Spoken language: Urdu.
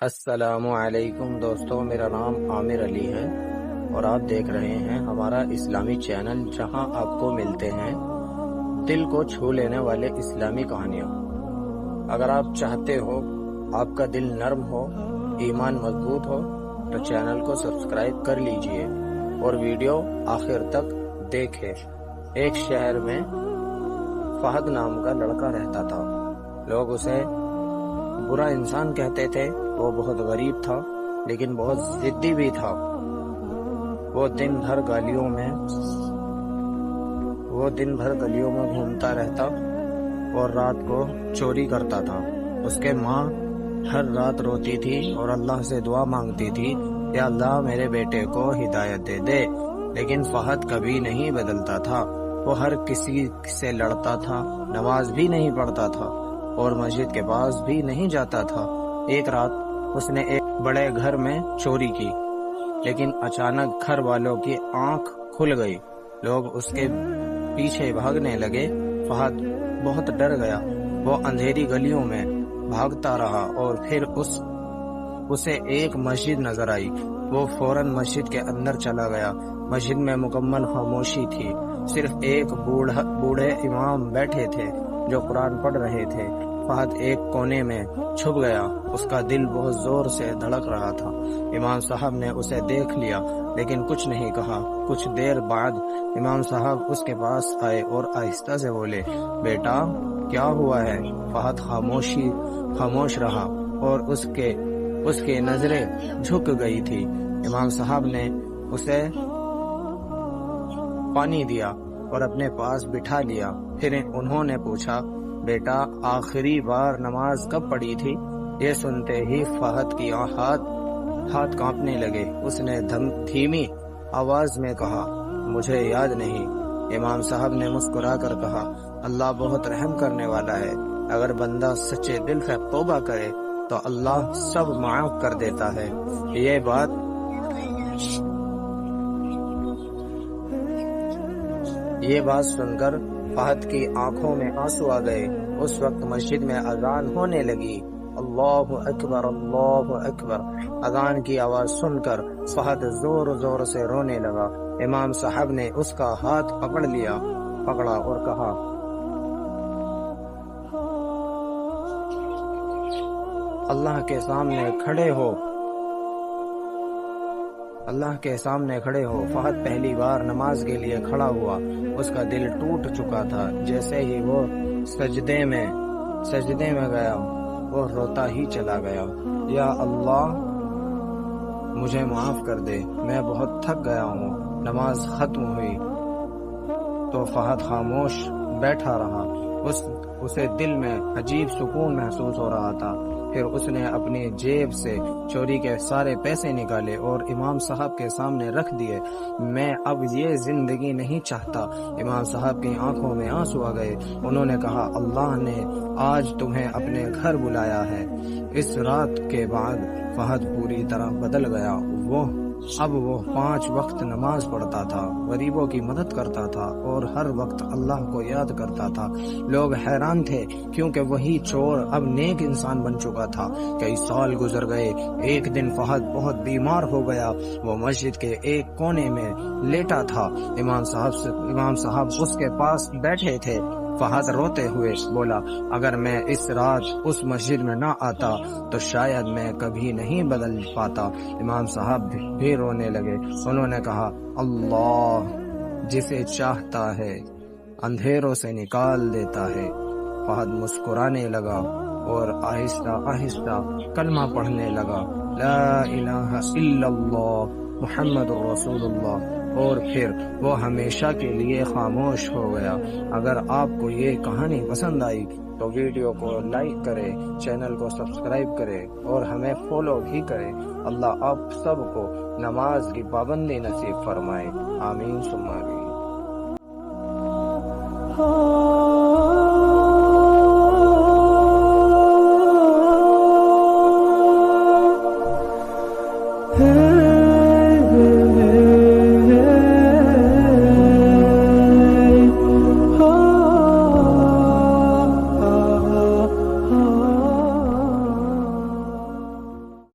السلام علیکم دوستو، میرا نام عامر علی ہے اور آپ دیکھ رہے ہیں ہمارا اسلامی چینل، جہاں آپ کو ملتے ہیں دل کو چھو لینے والے اسلامی کہانیاں۔ اگر آپ چاہتے ہو آپ کا دل نرم ہو، ایمان مضبوط ہو، تو چینل کو سبسکرائب کر لیجئے اور ویڈیو آخر تک دیکھیں۔ ایک شہر میں فہد نام کا لڑکا رہتا تھا۔ لوگ اسے برا انسان کہتے تھے۔ وہ بہت غریب تھا لیکن بہت ضدی بھی تھا۔ وہ دن بھر گلیوں میں گھومتا رہتا اور رات کو چوری کرتا تھا۔ اس کے ماں ہر رات روتی تھی اور اللہ سے دعا مانگتی تھی کہ اللہ میرے بیٹے کو ہدایت دے دے، لیکن فہد کبھی نہیں بدلتا تھا۔ وہ ہر کسی سے لڑتا تھا، نماز بھی نہیں پڑھتا تھا اور مسجد کے پاس بھی نہیں جاتا تھا۔ ایک رات اس نے ایک بڑے گھر میں چوری کی، لیکن اچانک گھر والوں کی آنکھ کھل گئی۔ لوگ اس کے پیچھے بھاگنے لگے۔ فہد بہت ڈر گیا۔ وہ اندھیری گلیوں میں بھاگتا رہا اور پھر اسے ایک مسجد نظر آئی۔ وہ فوراً مسجد کے اندر چلا گیا۔ مسجد میں مکمل خاموشی تھی۔ صرف ایک بوڑھے امام بیٹھے تھے جو قرآن پڑھ رہے تھے۔ فہد ایک کونے میں چھپ گیا۔ اس کا دل بہت زور سے دھڑک رہا تھا۔ امام صاحب نے اسے دیکھ لیا لیکن کچھ نہیں کہا۔ کچھ دیر بعد امام صاحب اس کے پاس آئے اور آہستہ سے بولے، بیٹا کیا ہوا ہے؟ فہد خاموش رہا اور اس کے نظریں جھک گئی تھی۔ امام صاحب نے اسے پانی دیا اور اپنے پاس بٹھا لیا۔ پھر انہوں نے پوچھا، بیٹا آخری بار نماز کب پڑھی تھی؟ یہ سنتے ہی فہد کی ہاتھ کانپنے لگے۔ اس نے دھیمی آواز میں کہا، مجھے یاد نہیں۔ امام صاحب نے مسکرا کر کہا، اللہ بہت رحم کرنے والا ہے۔ اگر بندہ سچے دل سے توبہ کرے تو اللہ سب معاف کر دیتا ہے۔ یہ بات سن کر فہد کی آنکھوں میں آنسو آ گئے۔ اس وقت مسجد میں اذان ہونے لگی۔ اللہ اکبر، اللہ اکبر۔ اذان کی آواز سن کر فہد زور سے رونے لگا۔ امام صاحب نے اس کا ہاتھ پکڑا اور کہا، اللہ کے سامنے کھڑے ہو۔ فہد پہلی بار نماز کے لیے کھڑا ہوا۔ اس کا دل ٹوٹ چکا تھا۔ جیسے ہی وہ سجدے میں گیا، وہ روتا ہی چلا گیا، یا اللہ مجھے معاف کر دے، میں بہت تھک گیا ہوں۔ نماز ختم ہوئی تو فہد خاموش بیٹھا رہا۔ اسے دل میں عجیب سکون محسوس ہو رہا تھا۔ پھر اس نے اپنی جیب سے چوری کے سارے پیسے نکالے اور امام صاحب کے سامنے رکھ دیے۔ میں اب یہ زندگی نہیں چاہتا۔ امام صاحب کی آنکھوں میں آنسو آ گئے۔ انہوں نے کہا، اللہ نے آج تمہیں اپنے گھر بلایا ہے۔ اس رات کے بعد فہد پوری طرح بدل گیا۔ اب وہ 5 وقت نماز پڑھتا تھا، غریبوں کی مدد کرتا تھا اور ہر وقت اللہ کو یاد کرتا تھا۔ لوگ حیران تھے کیونکہ وہی چور اب نیک انسان بن چکا تھا۔ کئی سال گزر گئے۔ ایک دن فہد بہت بیمار ہو گیا۔ وہ مسجد کے ایک کونے میں لیٹا تھا۔ امام صاحب اس کے پاس بیٹھے تھے۔ فہد روتے ہوئے بولا، اگر میں اس رات اس مسجد میں نہ آتا تو شاید میں کبھی نہیں بدل پاتا۔ امام صاحب بھی رونے لگے۔ انہوں نے کہا، اللہ جسے چاہتا ہے اندھیروں سے نکال دیتا ہے۔ فہد مسکرانے لگا اور آہستہ آہستہ کلمہ پڑھنے لگا، لا الہ الا اللہ محمد رسول اللہ، اور پھر وہ ہمیشہ کے لیے خاموش ہو گیا۔ اگر آپ کو یہ کہانی پسند آئی تو ویڈیو کو لائک کریں، چینل کو سبسکرائب کریں اور ہمیں فالو بھی کریں۔ اللہ آپ سب کو نماز کی پابندی نصیب فرمائے، آمین ثم آمین۔